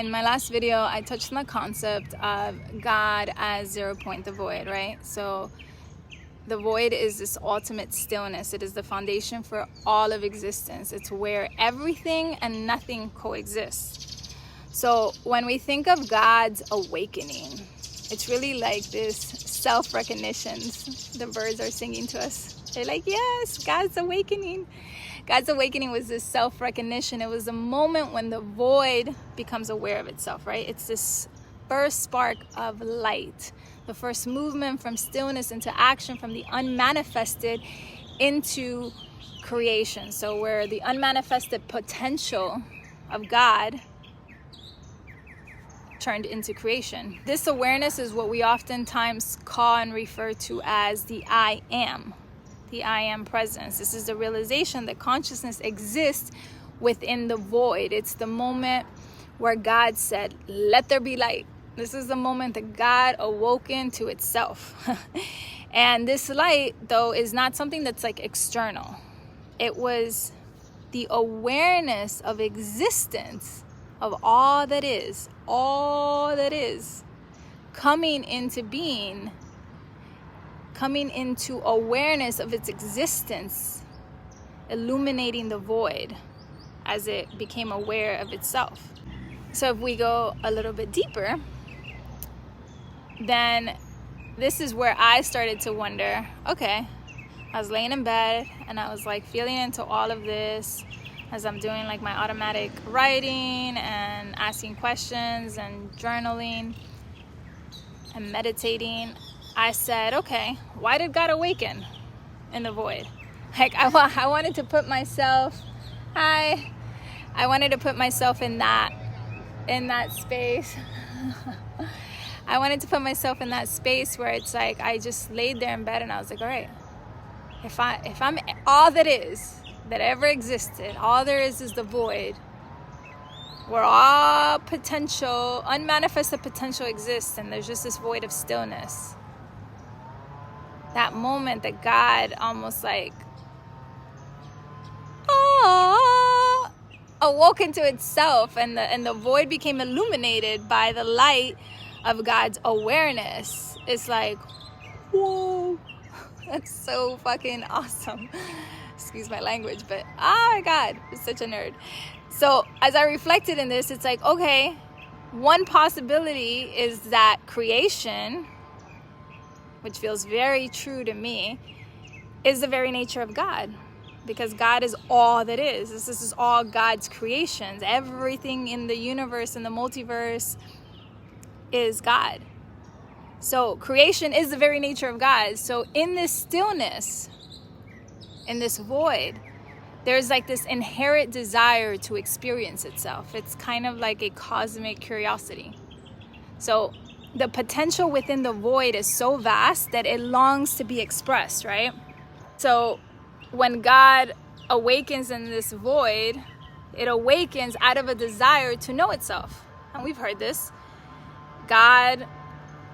in my last video, I touched on the concept of God as 0 point, the void, right? So the void is this ultimate stillness. It is the foundation for all of existence. It's where everything and nothing coexists. So when we think of God's awakening, it's really like this self-recognition. The birds are singing to us. They're like, yes, God's awakening. God's awakening was this self-recognition. It was a moment when the void becomes aware of itself, right? It's this first spark of light, the first movement from stillness into action, from the unmanifested into creation. So where the unmanifested potential of God turned into creation. This awareness is what we oftentimes call and refer to as the I am. The I am presence. This is the realization that consciousness exists within the void. It's the moment where God said, let there be light. This is the moment that God awoken to itself. And this light, though, is not something that's like external. It was the awareness of existence of all that is coming into being, coming into awareness of its existence, illuminating the void as it became aware of itself. So if we go a little bit deeper, then this is where I started to wonder, okay, I was laying in bed and I was like feeling into all of this as I'm doing like my automatic writing and asking questions and journaling and meditating. I said, okay, why did God awaken in the void? Like I wanted to put myself, I wanted to put myself in that space. I wanted to put myself in that space where it's like I just laid there in bed and I was like, all right, if I'm all that is, that ever existed, all there is the void, where all potential, unmanifested potential exists, and there's just this void of stillness. That moment that God almost like awoke into itself, and the void became illuminated by the light of God's awareness. It's like, whoa, that's so fucking awesome. Excuse my language, but oh my God, I'm such a nerd. So as I reflected in this, it's like, okay, one possibility is that creation, which feels very true to me, is the very nature of God, because God is all that is. This is all God's creations. Everything in the universe and the multiverse is God. So creation is the very nature of God. So in this stillness, in this void, there's like this inherent desire to experience itself. It's kind of like a cosmic curiosity. So the potential within the void is so vast that it longs to be expressed, right? So when God awakens in this void, it awakens out of a desire to know itself. And we've heard this. God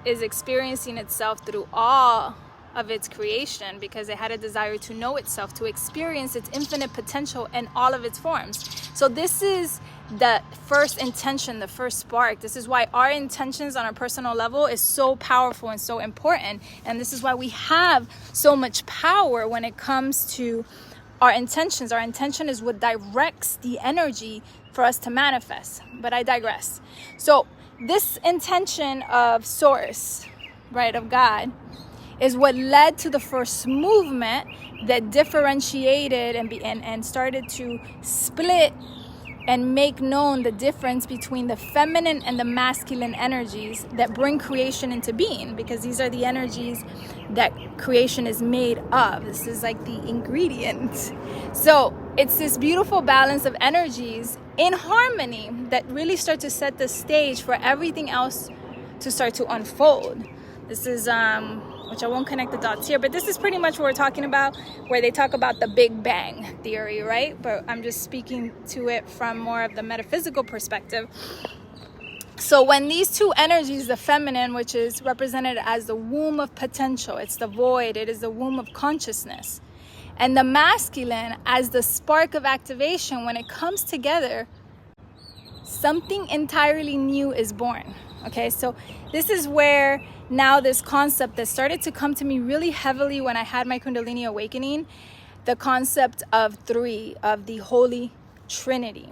is experiencing itself through all of its creation because it had a desire to know itself, to experience its infinite potential in all of its forms. So this is the first intention, the first spark. This is why our intentions on a personal level is so powerful and so important. And this is why we have so much power when it comes to our intentions. Our intention is what directs the energy for us to manifest. But I digress. So this intention of source, right, of God, is what led to the first movement that differentiated and started to split and make known the difference between the feminine and the masculine energies that bring creation into being, because these are the energies that creation is made of. This is like the ingredient. So it's this beautiful balance of energies in harmony that really start to set the stage for everything else to start to unfold. This is which I won't connect the dots here, but this is pretty much what we're talking about, where they talk about the Big Bang theory, right? But I'm just speaking to it from more of the metaphysical perspective. So when these two energies, the feminine, which is represented as the womb of potential, it's the void, it is the womb of consciousness, and the masculine as the spark of activation, when it comes together, something entirely new is born. Okay, so this is where now this concept that started to come to me really heavily when I had my Kundalini awakening, the concept of three, of the Holy Trinity.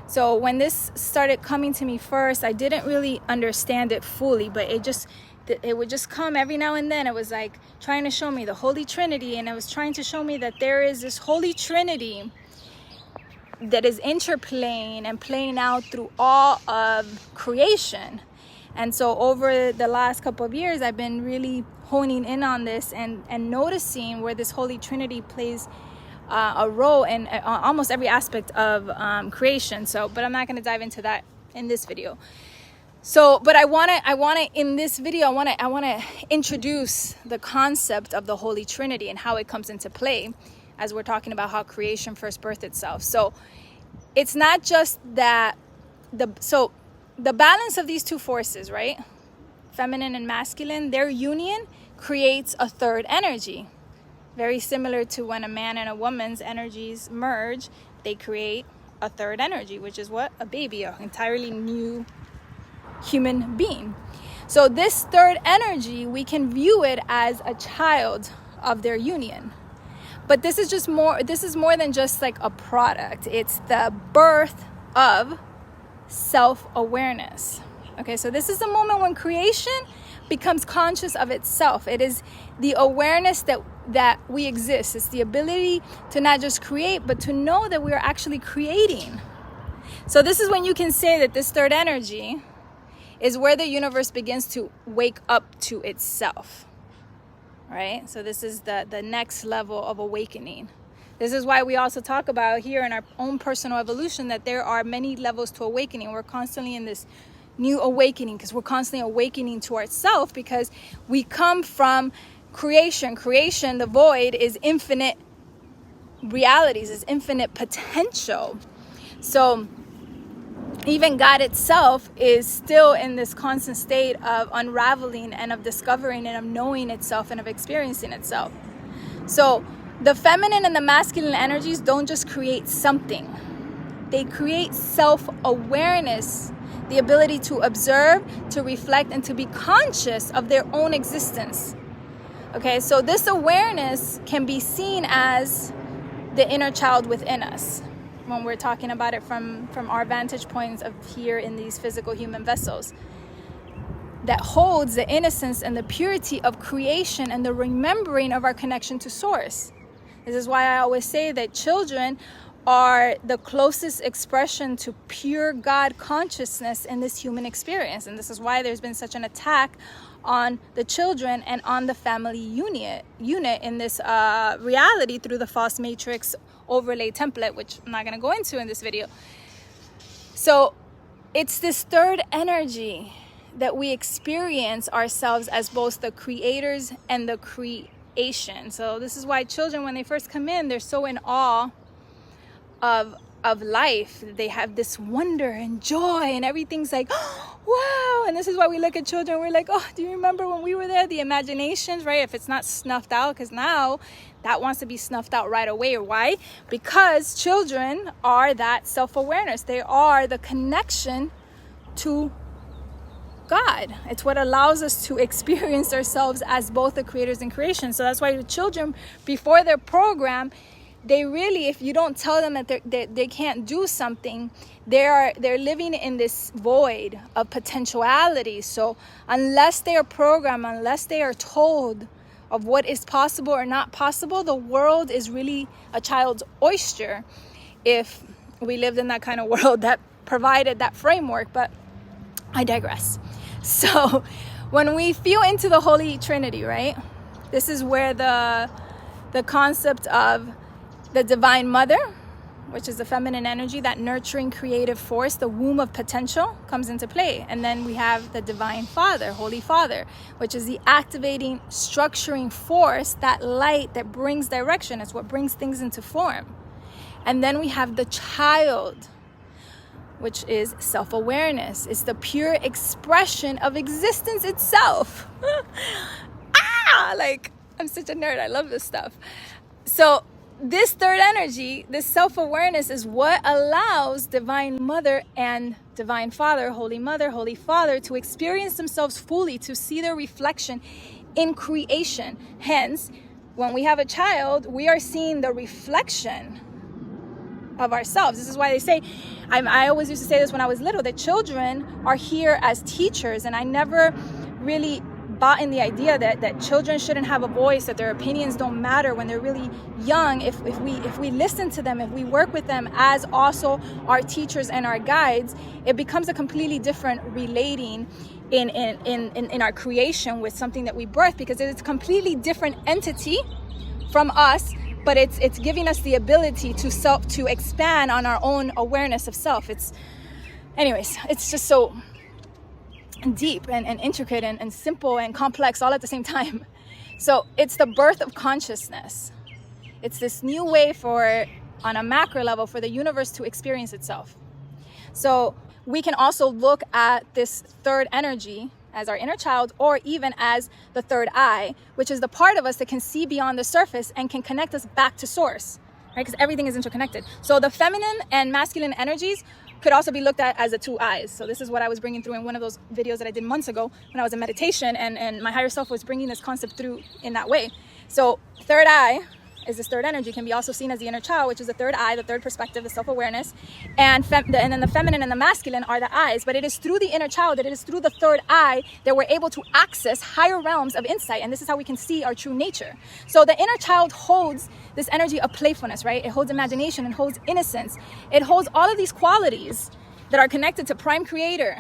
So when this started coming to me first, I didn't really understand it fully, but it would just come every now and then. It was like trying to show me the Holy Trinity, and it was trying to show me that there is this Holy Trinity that is interplaying and playing out through all of creation. And so over the last couple of years, I've been really honing in on this and noticing where this Holy Trinity plays a role in almost every aspect of creation. So, but I'm not going to dive into that in this video. So, but I want to in this video, I want to introduce the concept of the Holy Trinity and how it comes into play as we're talking about how creation first birthed itself. So it's not just that the balance of these two forces, right? Feminine and masculine, their union creates a third energy. Very similar to when a man and a woman's energies merge, they create a third energy, which is what? A baby, an entirely new human being. So this third energy, we can view it as a child of their union. But this is more than just like a product. It's the birth of self-awareness. Okay, so this is the moment when creation becomes conscious of itself. It is the awareness that we exist. It's the ability to not just create, but to know that we are actually creating. So this is when you can say that this third energy is where the universe begins to wake up to itself. Right? So this is the next level of awakening. This is why we also talk about here in our own personal evolution that there are many levels to awakening. We're constantly in this new awakening because we're constantly awakening to ourselves, because we come from creation. Creation, the void, is infinite realities, is infinite potential. So even God itself is still in this constant state of unraveling and of discovering and of knowing itself and of experiencing itself. So the feminine and the masculine energies don't just create something. They create self-awareness, the ability to observe, to reflect, and to be conscious of their own existence. Okay, so this awareness can be seen as the inner child within us when we're talking about it from our vantage points of here in these physical human vessels, that holds the innocence and the purity of creation and the remembering of our connection to source. This is why I always say that children are the closest expression to pure God consciousness in this human experience. And this is why there's been such an attack on the children and on the family unit in this reality through the false matrix overlay template, which I'm not going to go into in this video. So it's this third energy that we experience ourselves as both the creators and the creation. So this is why children, when they first come in, they're so in awe of life. They have this wonder and joy, and everything's like, oh, wow. And this is why we look at children, we're like, oh, do you remember when we were there? The imaginations, right? If it's not snuffed out, because now that wants to be snuffed out right away. Why? Because children are that self-awareness. They are the connection to God. It's what allows us to experience ourselves as both the creators and creation. So that's why the children, before they're programmed, they really, if you don't tell them that they can't do something, they're living in this void of potentiality. So unless they are programmed, unless they are told of what is possible or not possible, the world is really a child's oyster if we lived in that kind of world that provided that framework. But I digress. So when we feel into the Holy Trinity, right, this is where the concept of the Divine Mother, which is the feminine energy, that nurturing creative force, the womb of potential, comes into play. And then we have the Divine Father, Holy Father, which is the activating, structuring force, that light that brings direction. It's what brings things into form. And then we have the child, which is self-awareness. It's the pure expression of existence itself. Like, I'm such a nerd. I love this stuff. So this third energy, this self-awareness, is what allows Divine Mother and Divine Father, Holy Mother, Holy Father, to experience themselves fully, to see their reflection in creation. Hence, when we have a child, we are seeing the reflection of ourselves. This is why they say, I always used to say this when I was little, that children are here as teachers, and I never really bought in the idea that children shouldn't have a voice, that their opinions don't matter when they're really young. If we listen to them, if we work with them as also our teachers and our guides, it becomes a completely different relating in our creation with something that we birth, because it's a completely different entity from us, but it's giving us the ability to expand on our own awareness of self. It's just so deep and intricate and simple and complex all at the same time. So it's the birth of consciousness. It's this new way on a macro level, for the universe to experience itself. So we can also look at this third energy as our inner child, or even as the third eye, which is the part of us that can see beyond the surface and can connect us back to source, right? Because everything is interconnected. So the feminine and masculine energies could also be looked at as the two eyes. So this is what I was bringing through in one of those videos that I did months ago when I was in meditation, and my higher self was bringing this concept through in that way. So third eye is this third energy, can be also seen as the inner child, which is the third eye, the third perspective, the self-awareness, and then the feminine and the masculine are the eyes. But it is through the inner child, that it is through the third eye, that we're able to access higher realms of insight, and this is how we can see our true nature. So the inner child holds this energy of playfulness, right? It holds imagination, it holds innocence, it holds all of these qualities that are connected to Prime Creator.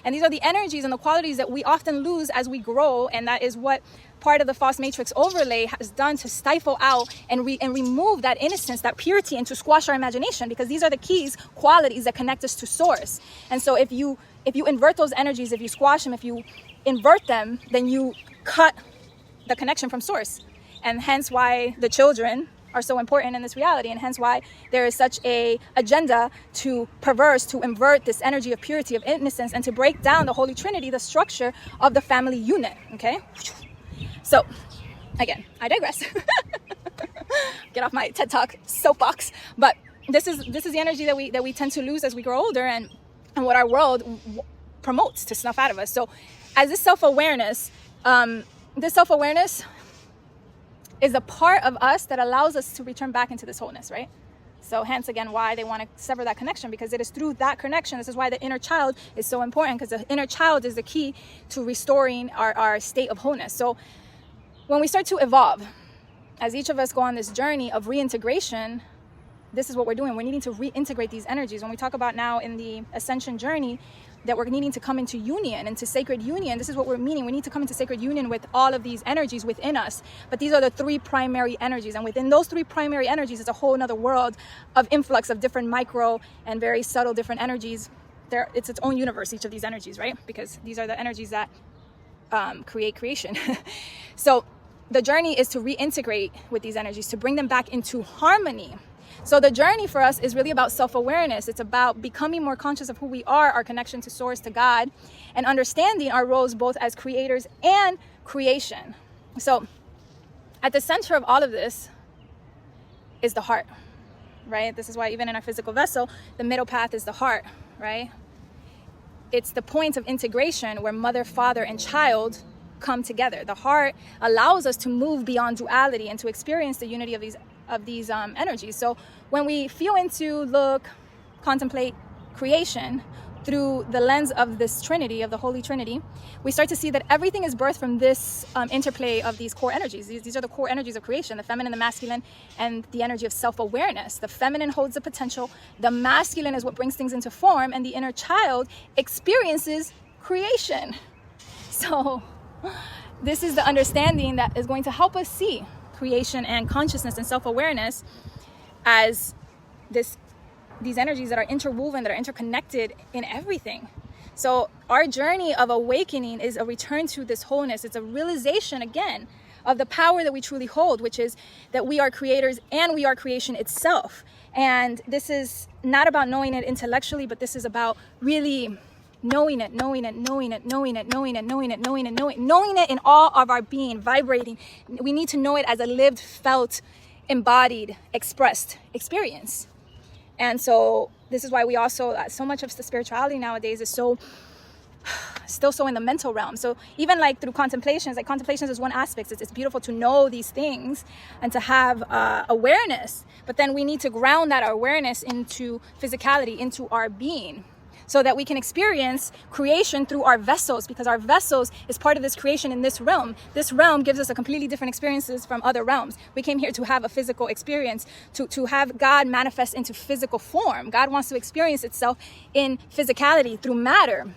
And these are the energies and the qualities that we often lose as we grow, and that is what part of the false matrix overlay has done, to stifle out and remove that innocence, that purity, and to squash our imagination, because these are the keys, qualities that connect us to source. And so if you invert those energies, if you squash them, if you invert them, then you cut the connection from source. And hence why the children are so important in this reality, and hence why there is such a agenda to perverse, to invert this energy of purity, of innocence, and to break down the Holy Trinity, the structure of the family unit. Okay, so again, I digress. Get off my TED Talk soapbox. But this is the energy that we tend to lose as we grow older, and what our world promotes to snuff out of us. So as this self-awareness is a part of us that allows us to return back into this wholeness, right? So hence again why they want to sever that connection, because it is through that connection. This is why the inner child is so important, because the inner child is the key to restoring our state of wholeness. So when we start to evolve, as each of us go on this journey of reintegration, this is what we're doing. We're needing to reintegrate these energies. When we talk about now in the ascension journey, that we're needing to come into union, into sacred union. This is what we're meaning. We need to come into sacred union with all of these energies within us. But these are the three primary energies. And within those three primary energies is a whole other world of influx of different micro and very subtle different energies. It's its own universe, each of these energies, right? Because these are the energies that create creation. So the journey is to reintegrate with these energies, to bring them back into harmony. So the journey for us is really about self-awareness. It's about becoming more conscious of who we are, our connection to source, to God, and understanding our roles both as creators and creation. So at the center of all of this is the heart, right? This is why even in our physical vessel, the middle path is the heart, right? It's the point of integration where mother, father, and child come together. The heart allows us to move beyond duality and to experience the unity of these energies. So when we feel into, look, contemplate creation through the lens of this Trinity, of the Holy Trinity, we start to see that everything is birthed from this interplay of these core energies. These are the core energies of creation, the feminine, the masculine, and the energy of self-awareness. The feminine holds the potential, the masculine is what brings things into form, and the inner child experiences creation. So this is the understanding that is going to help us see creation and consciousness and self-awareness as these energies that are interwoven, that are interconnected in everything. So our journey of awakening is a return to this wholeness. It's a realization again of the power that we truly hold, which is that we are creators and we are creation itself. And this is not about knowing it intellectually, but this is about really knowing it in all of our being, vibrating. We need to know it as a lived, felt embodied, expressed experience. And so this is why we also, so much of the spirituality nowadays is still so in the mental realm. So even like through contemplations, like contemplations is one aspect. It's beautiful to know these things and to have awareness, but then we need to ground that awareness into physicality, into our being, so that we can experience creation through our vessels, because our vessels is part of this creation in this realm. This realm gives us a completely different experiences from other realms. We came here to have a physical experience, to have God manifest into physical form. God wants to experience itself in physicality through matter.